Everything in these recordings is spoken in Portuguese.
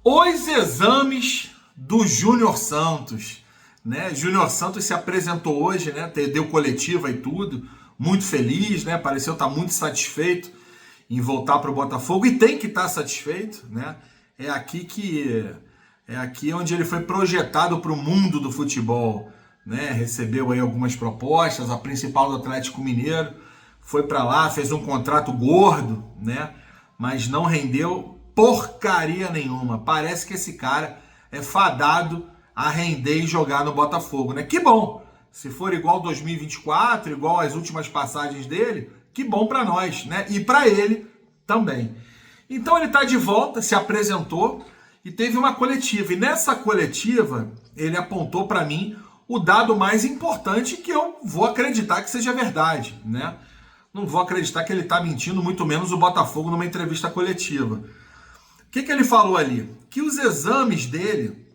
Os exames do Júnior Santos, né? Júnior Santos se apresentou hoje, né? Deu coletiva e tudo, muito feliz, né? Pareceu estar muito satisfeito em voltar para o Botafogo e tem que estar satisfeito, né? É aqui onde ele foi projetado para o mundo do futebol, né? Recebeu aí algumas propostas, a principal do Atlético Mineiro, foi para lá, fez um contrato gordo, né? Mas não rendeu porcaria nenhuma. Parece que esse cara é fadado a render e jogar no Botafogo, né? Que bom! Se for igual 2024, igual as últimas passagens dele, que bom para nós, né? E para ele também. Então ele está de volta, se apresentou e teve uma coletiva. E nessa coletiva ele apontou para mim o dado mais importante que eu vou acreditar que seja verdade, né? Não vou acreditar que ele está mentindo, muito menos o Botafogo numa entrevista coletiva. O que ele falou ali? Que os exames dele,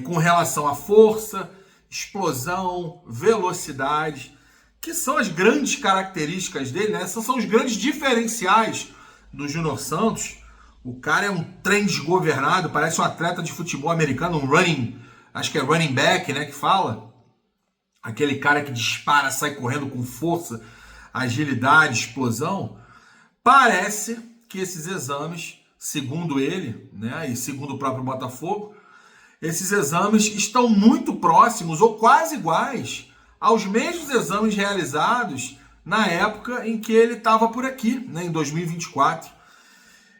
com relação à força, explosão, velocidade, que são as grandes características dele, né? Essas são os grandes diferenciais do Júnior Santos. O cara é um trem desgovernado, parece um atleta de futebol americano, acho que é running back, né, que fala. Aquele cara que dispara, sai correndo com força, agilidade, explosão. Parece que esses exames, segundo ele, né, e segundo o próprio Botafogo, esses exames estão muito próximos ou quase iguais aos mesmos exames realizados na época em que ele estava por aqui, né, em 2024.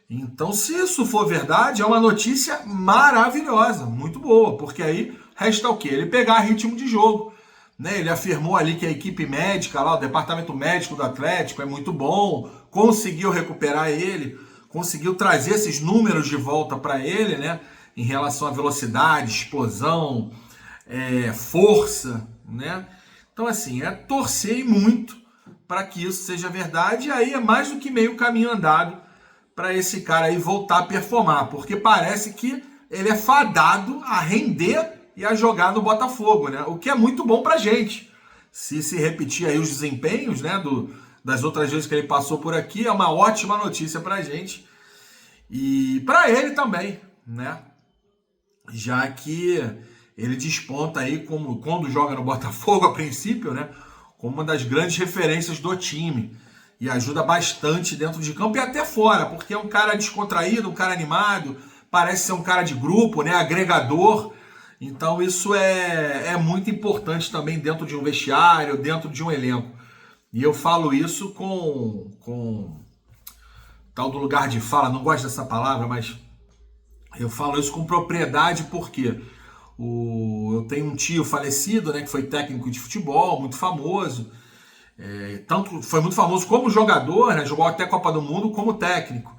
Então, se isso for verdade, é uma notícia maravilhosa, muito boa, porque aí resta o quê? Ele pegar ritmo de jogo, né? Ele afirmou ali que a equipe médica, lá, o departamento médico do Atlético é muito bom, conseguiu recuperar ele, conseguiu trazer esses números de volta para ele, né? Em relação à velocidade, explosão, força, né? Então, assim, é torcer muito para que isso seja verdade, e aí é mais do que meio caminho andado para esse cara aí voltar a performar, porque parece que ele é fadado a render e a jogar no Botafogo, né? O que é muito bom pra gente. Se repetir aí os desempenhos, né, das outras vezes que ele passou por aqui, é uma ótima notícia pra gente e pra ele também, né? Já que ele desponta aí como quando joga no Botafogo a princípio, né, como uma das grandes referências do time. E ajuda bastante dentro de campo e até fora, porque é um cara descontraído, um cara animado, parece ser um cara de grupo, né, agregador. Então isso é muito importante também dentro de um vestiário, dentro de um elenco. E eu falo isso com tal do lugar de fala, não gosto dessa palavra, mas eu falo isso com propriedade porque eu tenho um tio falecido, né, que foi técnico de futebol, muito famoso. Tanto foi muito famoso como jogador, né? Jogou até Copa do Mundo como técnico.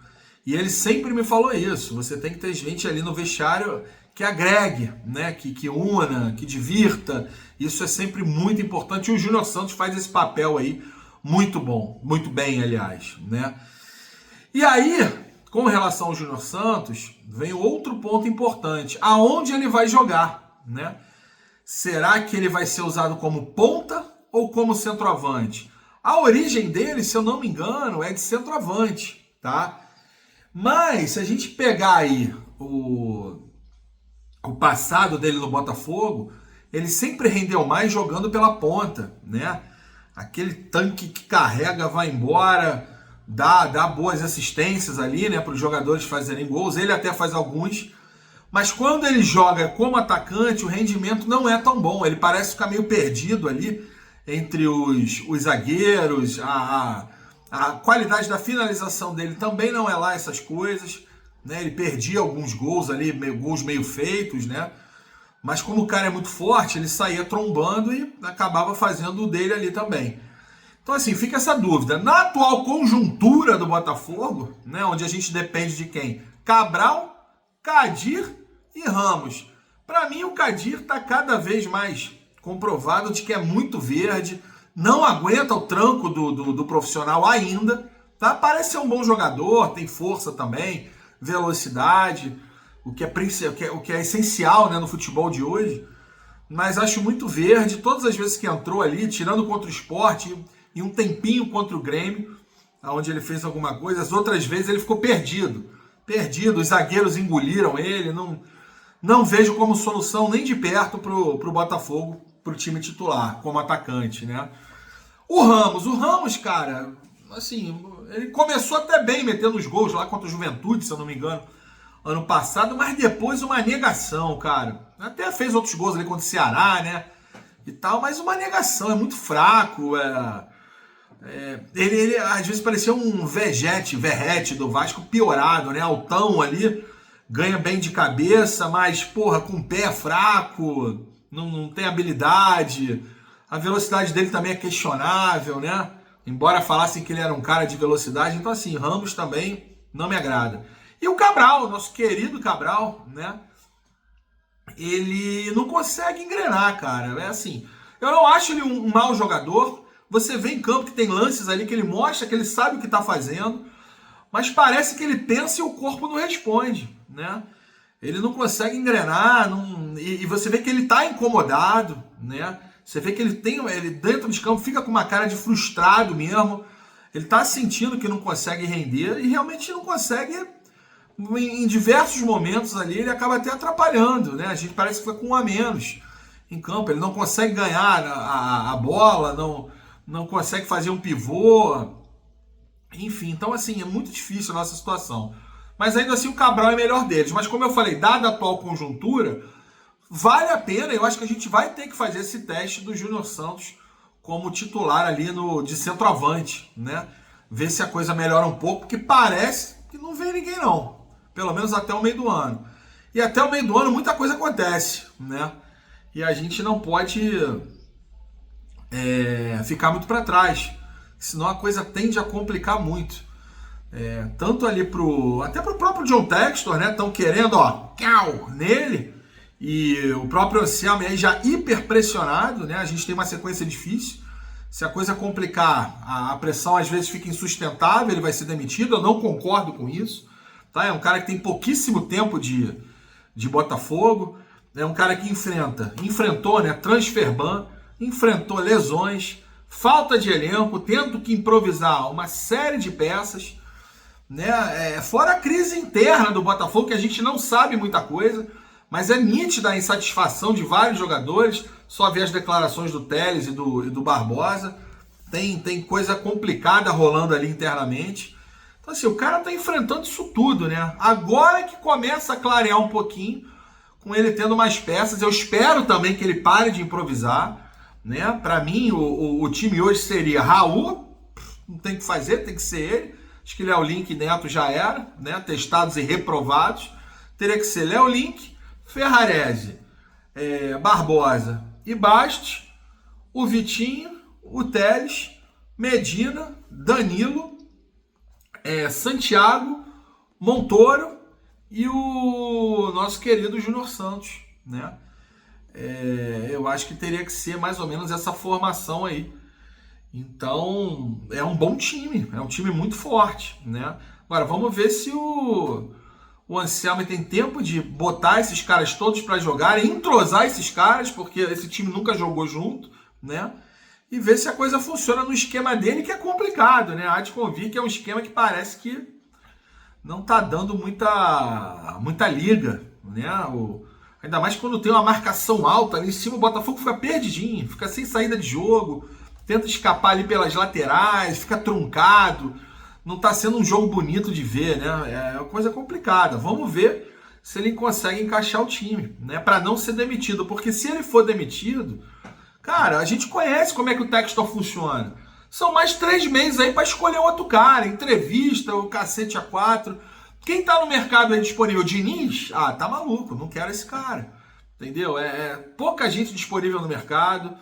E ele sempre me falou isso. Você tem que ter gente ali no vestiário que agregue, né? Que una, que divirta. Isso é sempre muito importante. E o Júnior Santos faz esse papel aí muito bom, muito bem, aliás, né? E aí, com relação ao Júnior Santos, vem outro ponto importante. Aonde ele vai jogar, né? Será que ele vai ser usado como ponta ou como centroavante? A origem dele, se eu não me engano, é de centroavante, tá? Mas, se a gente pegar aí o passado dele no Botafogo, ele sempre rendeu mais jogando pela ponta, né? Aquele tanque que carrega, vai embora, dá boas assistências ali, né, para os jogadores fazerem gols. Ele até faz alguns, mas quando ele joga como atacante, o rendimento não é tão bom. Ele parece ficar meio perdido ali entre os zagueiros, a qualidade da finalização dele também não é lá essas coisas, né? Ele perdia alguns gols ali, gols meio feitos, né? Mas como o cara é muito forte, ele saía trombando e acabava fazendo o dele ali também. Então assim, fica essa dúvida. Na atual conjuntura do Botafogo, né, onde a gente depende de quem? Cabral, Kadir e Ramos. Para mim o Kadir está cada vez mais comprovado de que é muito verde, não aguenta o tranco do profissional ainda, tá? Parece ser um bom jogador, tem força também, velocidade, o que é essencial, né, no futebol de hoje, mas acho muito verde. Todas as vezes que entrou ali, tirando contra o Sport e um tempinho contra o Grêmio, onde ele fez alguma coisa, as outras vezes ele ficou perdido Perdido. Os zagueiros engoliram ele. Não vejo como solução nem de perto pro Botafogo, pro time titular, como atacante, né? O Ramos, cara, assim, ele começou até bem metendo os gols lá contra o Juventude, se eu não me engano, ano passado, mas depois uma negação, cara. Até fez outros gols ali contra o Ceará, né? E tal, mas uma negação, é muito fraco. Ele às vezes parecia um Verrete do Vasco piorado, né? Altão ali, ganha bem de cabeça, mas, porra, com o pé fraco, não tem habilidade. A velocidade dele também é questionável, né? Embora falassem que ele era um cara de velocidade. Então, assim, Ramos também não me agrada. E o Cabral, nosso querido Cabral, né? Ele não consegue engrenar, cara. É assim, eu não acho ele um mau jogador. Você vê em campo que tem lances ali que ele mostra que ele sabe o que está fazendo, mas parece que ele pensa e o corpo não responde, né? Ele não consegue engrenar, e você vê que ele está incomodado, né? Você vê que ele dentro de campo fica com uma cara de frustrado mesmo. Ele está sentindo que não consegue render e realmente não consegue. Em diversos momentos ali ele acaba até atrapalhando, né? A gente parece que foi com um a menos em campo. Ele não consegue ganhar a bola, não consegue fazer um pivô. Enfim, então assim, é muito difícil a nossa situação. Mas ainda assim o Cabral é melhor deles. Mas como eu falei, dada a atual conjuntura, vale a pena. Eu acho que a gente vai ter que fazer esse teste do Júnior Santos como titular ali de centroavante, né? Ver se a coisa melhora um pouco, porque parece que não vem ninguém não. Pelo menos até o meio do ano. E até o meio do ano muita coisa acontece, né? E a gente não pode ficar muito para trás, senão a coisa tende a complicar muito. Tanto ali até pro próprio John Textor, né? Estão querendo, nele. E o próprio Anselmo aí já hiper pressionado, né? A gente tem uma sequência difícil. Se a coisa complicar, a pressão às vezes fica insustentável, ele vai ser demitido. Eu não concordo com isso. Tá? É um cara que tem pouquíssimo tempo de Botafogo. É um cara que enfrentou, né, transfer ban, enfrentou lesões, falta de elenco, tendo que improvisar uma série de peças, né? Fora a crise interna do Botafogo, que a gente não sabe muita coisa, mas é nítida a insatisfação de vários jogadores. Só ver as declarações do Telles e do Barbosa. Tem coisa complicada rolando ali internamente. Então, assim, o cara tá enfrentando isso tudo, né? Agora que começa a clarear um pouquinho, com ele tendo mais peças. Eu espero também que ele pare de improvisar, né? Para mim, o time hoje seria Raul, não tem o que fazer, tem que ser ele. Acho que Léo Link e Neto já era, né? Testados e reprovados. Teria que ser Léo Link, Ferrarese, Barbosa e Bastos, o Vitinho, o Telles, Medina, Danilo, Santiago, Montoro e o nosso querido Júnior Santos, né? Eu acho que teria que ser mais ou menos essa formação aí. Então, é um bom time, é um time muito forte, né? Agora, vamos ver se o Anselmo tem tempo de botar esses caras todos para jogar, entrosar esses caras, porque esse time nunca jogou junto, né? E ver se a coisa funciona no esquema dele, que é complicado, né? Há de convir que é um esquema que parece que não tá dando muita liga, né? Ainda mais quando tem uma marcação alta ali em cima, o Botafogo fica perdidinho, fica sem saída de jogo, tenta escapar ali pelas laterais, fica truncado, não tá sendo um jogo bonito de ver, né? É uma coisa complicada. Vamos ver se ele consegue encaixar o time, né? Para não ser demitido, porque se ele for demitido, cara, a gente conhece como é que o Textor funciona. São mais 3 meses aí para escolher outro cara, entrevista, o cacete a 4. Quem tá no mercado aí disponível? Diniz? Ah, tá maluco, não quero esse cara. Entendeu? Pouca gente disponível no mercado.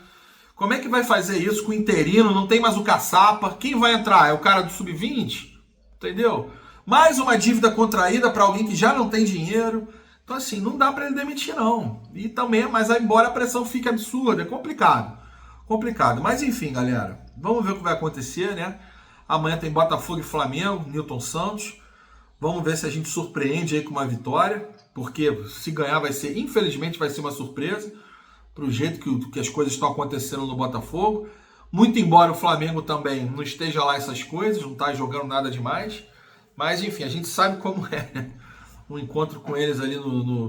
Como é que vai fazer isso com o interino? Não tem mais o caçapa. Quem vai entrar? É o cara do sub-20? Entendeu? Mais uma dívida contraída para alguém que já não tem dinheiro. Então, assim, não dá para ele demitir, não. E também, mas embora a pressão fique absurda, é complicado. Complicado. Mas, enfim, galera, vamos ver o que vai acontecer, né? Amanhã tem Botafogo e Flamengo, Newton Santos. Vamos ver se a gente surpreende aí com uma vitória, porque se ganhar infelizmente vai ser uma surpresa, pro jeito que as coisas estão acontecendo no Botafogo. Muito embora o Flamengo também não esteja lá essas coisas, não está jogando nada demais. Mas, enfim, a gente sabe como é, né? um encontro com eles ali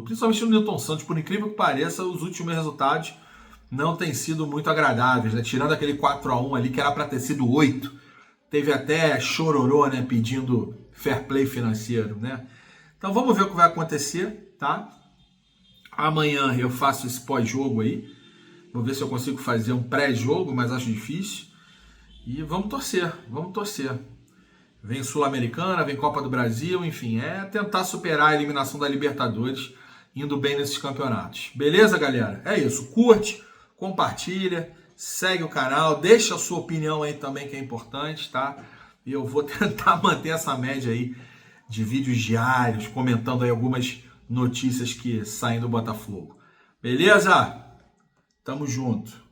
principalmente no Newton Santos. Por incrível que pareça, os últimos resultados não têm sido muito agradáveis, né? Tirando aquele 4-1 ali que era para ter sido 8. Teve até chororô, né, pedindo fair play financeiro, né? Então vamos ver o que vai acontecer, tá? Amanhã eu faço esse pós-jogo aí. Vou ver se eu consigo fazer um pré-jogo, mas acho difícil. E vamos torcer, vamos torcer. Vem Sul-Americana, vem Copa do Brasil, enfim, é tentar superar a eliminação da Libertadores, indo bem nesses campeonatos. Beleza, galera? É isso. Curte, compartilha, segue o canal, deixa a sua opinião aí também, que é importante, tá? E eu vou tentar manter essa média aí de vídeos diários, comentando aí algumas notícias que saem do Botafogo. Beleza? Tamo junto.